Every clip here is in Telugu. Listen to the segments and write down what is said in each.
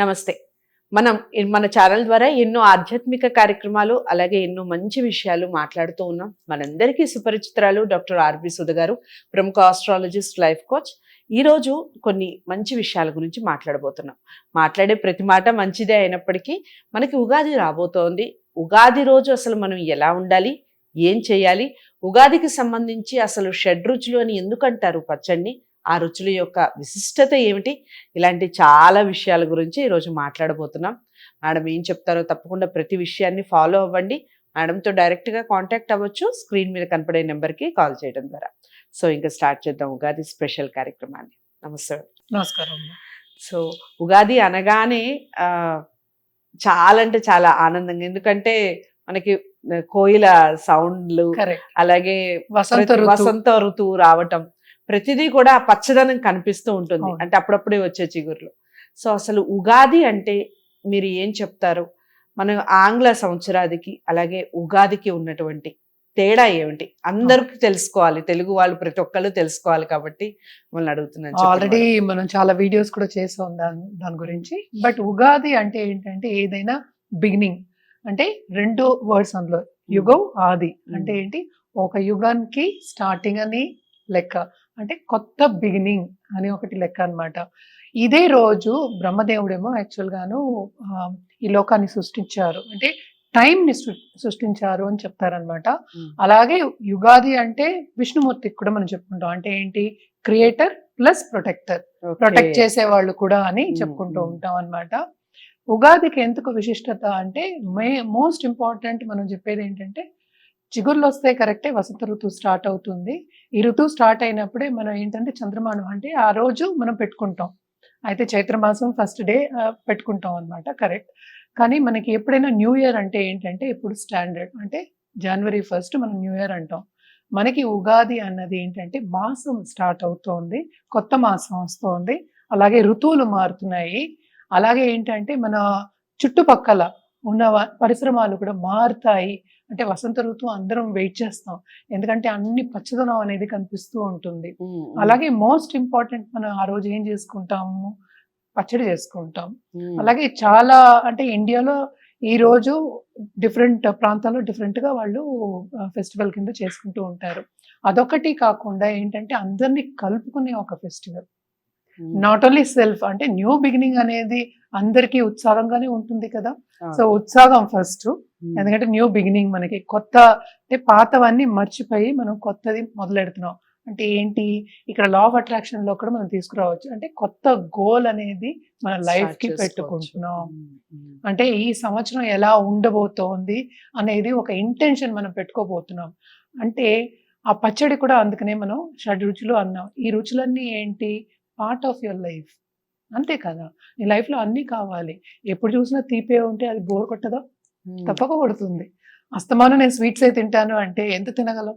నమస్తే. మనం మన ఛానల్ ద్వారా ఎన్నో ఆధ్యాత్మిక కార్యక్రమాలు, అలాగే ఎన్నో మంచి విషయాలు మాట్లాడుతూ ఉన్నాం. మనందరికీ సుపరిచితురాలు డాక్టర్ ఆర్‌బి సుధ గారు, ప్రముఖ ఆస్ట్రాలజిస్ట్, లైఫ్ కోచ్. ఈరోజు కొన్ని మంచి విషయాల గురించి మాట్లాడబోతున్నాం. మాట్లాడే ప్రతి మాట మంచిదే అయినప్పటికీ మనకి ఉగాది రాబోతోంది. ఉగాది రోజు అసలు మనం ఎలా ఉండాలి? ఏం చేయాలి? ఉగాదికి సంబంధించి అసలు షడ్రుచులు అని ఎందుకంటారు పచ్చడిని? ఆ రుచుల యొక్క విశిష్టత ఏమిటి? ఇలాంటి చాలా విషయాల గురించి ఈరోజు మాట్లాడబోతున్నాం. మేడం ఏం చెప్తారో తప్పకుండా ప్రతి విషయాన్ని ఫాలో అవ్వండి. మేడంతో డైరెక్ట్గా కాంటాక్ట్ అవ్వచ్చు, స్క్రీన్ మీద కనపడే నెంబర్కి కాల్ చేయడం ద్వారా. సో ఇంకా స్టార్ట్ చేద్దాం ఉగాది స్పెషల్ కార్యక్రమాన్ని. నమస్తే. నమస్కారం. సో ఉగాది అనగానే చాలా అంటే చాలా ఆనందంగా, ఎందుకంటే మనకి కోయిల సౌండ్లు, అలాగే వసంత ఋతువు రావటం, ప్రతిదీ కూడా పచ్చదనం కనిపిస్తూ ఉంటుంది. అంటే అప్పుడప్పుడే వచ్చే చిగుర్లు. సో అసలు ఉగాది అంటే మీరు ఏం చెప్తారు? మన ఆంగ్ల సంవత్సరాదికి అలాగే ఉగాదికి ఉన్నటువంటి తేడా ఏమిటి? అందరికి తెలుసుకోవాలి, తెలుగు వాళ్ళు ప్రతి ఒక్కళ్ళు తెలుసుకోవాలి కాబట్టి మిమ్మల్ని అడుగుతున్నాను. ఆల్రెడీ మనం చాలా వీడియోస్ కూడా చేసాం దాని గురించి. బట్ ఉగాది అంటే ఏంటంటే ఏదైనా బిగినింగ్, అంటే రెండు వర్డ్స్ అందులో, యుగం ఆది అంటే ఏంటి, ఒక యుగానికి స్టార్టింగ్ అని లెక్క, అంటే కొత్త బిగినింగ్ అని ఒకటి లెక్క అన్నమాట. ఇదే రోజు బ్రహ్మదేవుడేమో యాక్చువల్ గాను ఈ లోకాన్ని సృష్టించారు, అంటే టైం ని సృష్టించారు అని చెప్తారనమాట. అలాగే యుగాది అంటే విష్ణుమూర్తికి కూడా మనం చెప్పుకుంటాం, అంటే ఏంటి, క్రియేటర్ ప్లస్ ప్రొటెక్టర్, ప్రొటెక్ట్ చేసే వాళ్ళు కూడా అని చెప్పుకుంటూ ఉంటాం అన్నమాట. ఉగాదికి ఎందుకు విశిష్టత అంటే మోస్ట్ ఇంపార్టెంట్ మనం చెప్పేది ఏంటంటే, చిగుర్లు వస్తే కరెక్టే, వసంత ఋతువు స్టార్ట్ అవుతుంది. ఈ ఋతువు స్టార్ట్ అయినప్పుడే మనం ఏంటంటే చంద్రమానం, అంటే ఆ రోజు మనం పెట్టుకుంటాం. అయితే చైత్రమాసం ఫస్ట్ డే పెట్టుకుంటాం అనమాట, కరెక్ట్. కానీ మనకి ఎప్పుడైనా న్యూ ఇయర్ అంటే ఏంటంటే ఇప్పుడు స్టాండర్డ్, అంటే జనవరి 1 మనం న్యూ ఇయర్ అంటాం. మనకి ఉగాది అన్నది ఏంటంటే మాసం స్టార్ట్ అవుతోంది, కొత్త మాసం వస్తోంది, అలాగే ఋతువులు మారుతున్నాయి. అలాగే ఏంటంటే మన చుట్టుపక్కల ఉన్న పరిశ్రమాలు కూడా మారుతాయి. అంటే వసంత ఋతువు అందరం వెయిట్ చేస్తాం, ఎందుకంటే అన్ని పచ్చదనం అనేది కనిపిస్తూ ఉంటుంది. అలాగే మోస్ట్ ఇంపార్టెంట్, మనం ఆ రోజు ఏం చేసుకుంటాము, పచ్చడి చేసుకుంటాం. అలాగే చాలా, అంటే ఇండియాలో ఈ రోజు డిఫరెంట్ ప్రాంతాల్లో డిఫరెంట్ గా వాళ్ళు ఫెస్టివల్ కింద చేసుకుంటూ ఉంటారు. అదొకటి కాకుండా ఏంటంటే అందరినీ కలుపుకునే ఒక ఫెస్టివల్, నాట్ ఓన్లీ సెల్ఫ్, అంటే న్యూ బిగినింగ్ అనేది అందరికీ ఉత్సాహంగానే ఉంటుంది కదా. సో ఉత్సాహం ఫస్ట్, ఎందుకంటే న్యూ బిగినింగ్, మనకి కొత్త, అంటే పాతవన్నీ మర్చిపోయి మనం కొత్తది మొదలెడుతున్నాం. అంటే ఏంటి, ఇక్కడ లా ఆఫ్ అట్రాక్షన్ లో కూడా మనం తీసుకురావచ్చు, అంటే కొత్త గోల్ అనేది మన లైఫ్ కి పెట్టుకుంటున్నాం. అంటే ఈ సంవత్సరం ఎలా ఉండబోతోంది అనేది ఒక ఇంటెన్షన్ మనం పెట్టుకోబోతున్నాం. అంటే ఆ పచ్చడి కూడా అందుకనే మనం షడ్ రుచులు అన్నాం. ఈ రుచులన్నీ ఏంటి, పార్ట్ ఆఫ్ యువర్ లైఫ్, అంతే కదా. నీ లైఫ్ లో అన్ని కావాలి. ఎప్పుడు చూసినా తీపే ఉంటే అది బోర్ కొట్టదా? తప్పక కొడుతుంది. అస్తమానం నేను స్వీట్స్ అయితే తింటాను అంటే ఎంత తినగలం?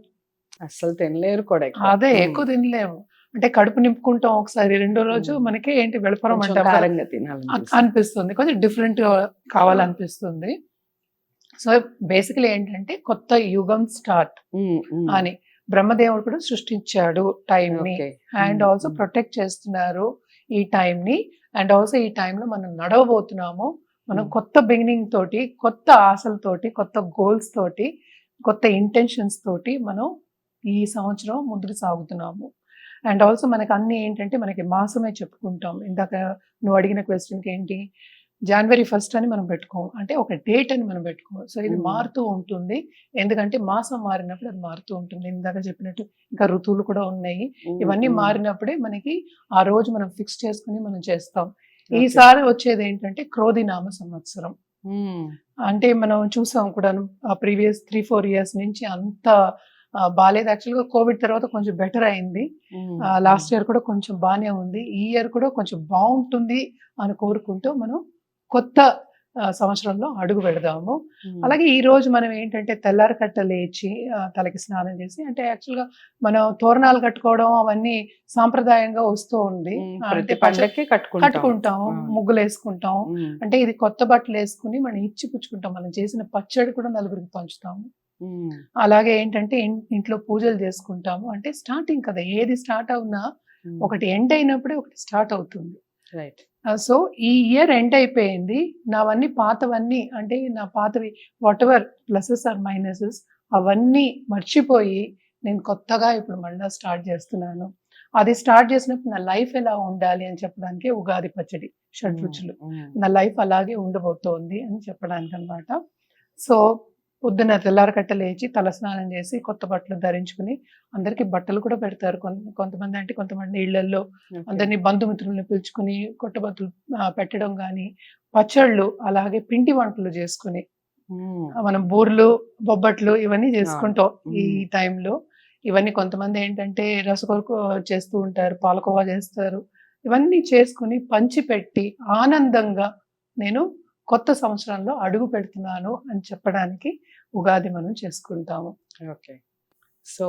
అసలు తినలేరు కూడా. అదే ఎక్కువ తినలేము. అంటే కడుపు నింపుకుంటాం ఒకసారి, రెండో రోజు మనకి ఏంటి వెళపరం అనిపిస్తుంది, కొంచెం డిఫరెంట్ కావాలనిపిస్తుంది. సో బేసికలీ ఏంటంటే కొత్త యుగం స్టార్ట్ అని బ్రహ్మదేవుడు కూడా సృష్టించాడు టైం ని, అండ్ ఆల్సో ప్రొటెక్ట్ చేస్తున్నారు ఈ టైం ని. అండ్ ఆల్సో ఈ టైంలో మనం నడవబోతున్నాము, మనం కొత్త బిగినింగ్ తోటి, కొత్త ఆశలతోటి, కొత్త గోల్స్ తోటి, కొత్త ఇంటెన్షన్స్ తోటి మనం ఈ సంవత్సరం ముందుకు సాగుతున్నాము. అండ్ ఆల్సో మనకి అన్ని ఏంటంటే మనకి మాసమే చెప్పుకుంటాం. ఇందాక నువ్వు అడిగిన క్వశ్చన్కి ఏంటి, జనవరి 1 అని మనం పెట్టుకోం, అంటే ఒక డేట్ అని మనం పెట్టుకోం. సో ఇది మారుతూ ఉంటుంది, ఎందుకంటే మాసం మారినప్పుడు అది మారుతూ ఉంటుంది. ఇందాక చెప్పినట్టు ఇంకా ఋతువులు కూడా ఉన్నాయి, ఇవన్నీ మారినప్పుడే మనకి ఆ రోజు మనం ఫిక్స్ చేసుకుని మనం చేస్తాం. ఈసారి వచ్చేది ఏంటంటే క్రోధినామ సంవత్సరం. అంటే మనం చూసాం కూడా ప్రీవియస్ 3-4 ఇయర్స్ నుంచి అంత బాలేదు. యాక్చువల్గా కోవిడ్ తర్వాత కొంచెం బెటర్ అయింది, లాస్ట్ ఇయర్ కూడా కొంచెం బాగానే ఉంది, ఈ ఇయర్ కూడా కొంచెం బాగుంటుంది అని కోరుకుంటూ మనం కొత్త సంవత్సరంలో అడుగు పెడదాము. అలాగే ఈ రోజు మనం ఏంటంటే తెల్లారి కట్ట లేచి తలకి స్నానం చేసి, అంటే యాక్చువల్గా మనం తోరణాలు కట్టుకోవడం అవన్నీ సాంప్రదాయంగా వస్తూ ఉంది, అంటే పండగకి కట్టుకుంటాము, ముగ్గులు వేసుకుంటాం, అంటే ఇది కొత్త బట్టలు వేసుకుని మనం ఇచ్చి పుచ్చుకుంటాం, మనం చేసిన పచ్చడి కూడా నలుగురికి పంచుతాము. అలాగే ఏంటంటే ఇంట్లో పూజలు చేసుకుంటాము, అంటే స్టార్టింగ్ కదా, ఏది స్టార్ట్ అవునా ఒకటి ఎండ్ అయినప్పుడే ఒకటి స్టార్ట్ అవుతుంది. రైట్. సో ఈ ఇయర్ ఎండ్ అయిపోయింది. నావన్నీ పాతవన్నీ అంటే నా పాతవి వాటెవర్ ప్లసెస్ ఆర్ మైనసెస్ అవన్నీ మర్చిపోయి నేను కొత్తగా ఇప్పుడు మళ్ళా స్టార్ట్ చేస్తున్నాను. అది స్టార్ట్ చేసినప్పుడు నా లైఫ్ ఎలా ఉండాలి అని చెప్పడానికి ఉగాది పచ్చడి, షడ్రుచులు. నా లైఫ్ అలాగే ఉండబోతోంది అని చెప్పడానికనమాట. సో పొద్దున్న తెల్లారకట్ట లేచి తలస్నానం చేసి కొత్త బట్టలు ధరించుకుని అందరికీ బట్టలు కూడా పెడతారు. కొంతమంది అంటే కొంతమంది ఇళ్లల్లో అందరినీ బంధుమిత్రుల్ని పిలుచుకుని కొత్త బట్టలు పెట్టడం కానీ, పచ్చళ్ళు అలాగే పిండి వంటలు చేసుకుని మనం బూర్లు, బొబ్బట్లు ఇవన్నీ చేసుకుంటాం ఈ టైంలో. ఇవన్నీ కొంతమంది ఏంటంటే రసకొరకు చేస్తూ ఉంటారు, పాలకోవా చేస్తారు. ఇవన్నీ చేసుకుని పంచిపెట్టి ఆనందంగా నేను కొత్త సంవత్సరంలో అడుగు పెడుతున్నాను అని చెప్పడానికి ఉగాది మనం చేసుకుంటాము. ఓకే. సో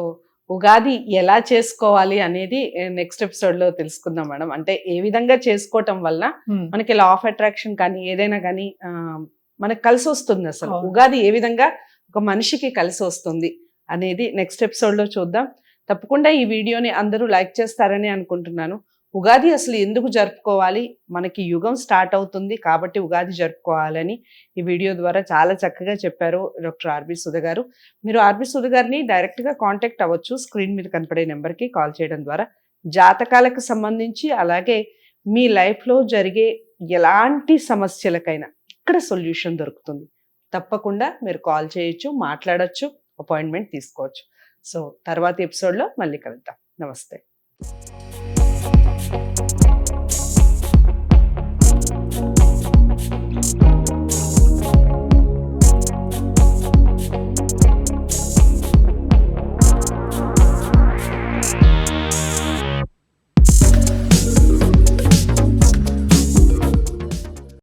ఉగాది ఎలా చేసుకోవాలి అనేది నెక్స్ట్ ఎపిసోడ్ లో తెలుసుకుందాం మేడం. అంటే ఏ విధంగా చేసుకోవటం వల్ల మనకి లా ఆఫ్ అట్రాక్షన్ కానీ ఏదైనా కానీ మనకు కలిసి వస్తుంది. అసలు ఉగాది ఏ విధంగా ఒక మనిషికి కలిసి వస్తుంది అనేది నెక్స్ట్ ఎపిసోడ్ లో చూద్దాం. తప్పకుండా ఈ వీడియోని అందరూ లైక్ చేస్తారని అనుకుంటున్నాను. ఉగాది అసలు ఎందుకు జరుపుకోవాలి, మనకి యుగం స్టార్ట్ అవుతుంది కాబట్టి ఉగాది జరుపుకోవాలని ఈ వీడియో ద్వారా చాలా చక్కగా చెప్పారు డాక్టర్ ఆర్బి సుధ గారు. మీరు ఆర్బి సుధ గారిని డైరెక్ట్గా కాంటాక్ట్ అవ్వచ్చు. స్క్రీన్ మీద కనపడే నెంబర్కి కాల్ చేయడం ద్వారా జాతకాలకు సంబంధించి అలాగే మీ లైఫ్లో జరిగే ఎలాంటి సమస్యలకైనా ఇక్కడ సొల్యూషన్ దొరుకుతుంది. తప్పకుండా మీరు కాల్ చేయొచ్చు, మాట్లాడచ్చు, అపాయింట్మెంట్ తీసుకోవచ్చు. సో తర్వాతి ఎపిసోడ్లో మళ్ళీ కలుద్దాం. నమస్తే.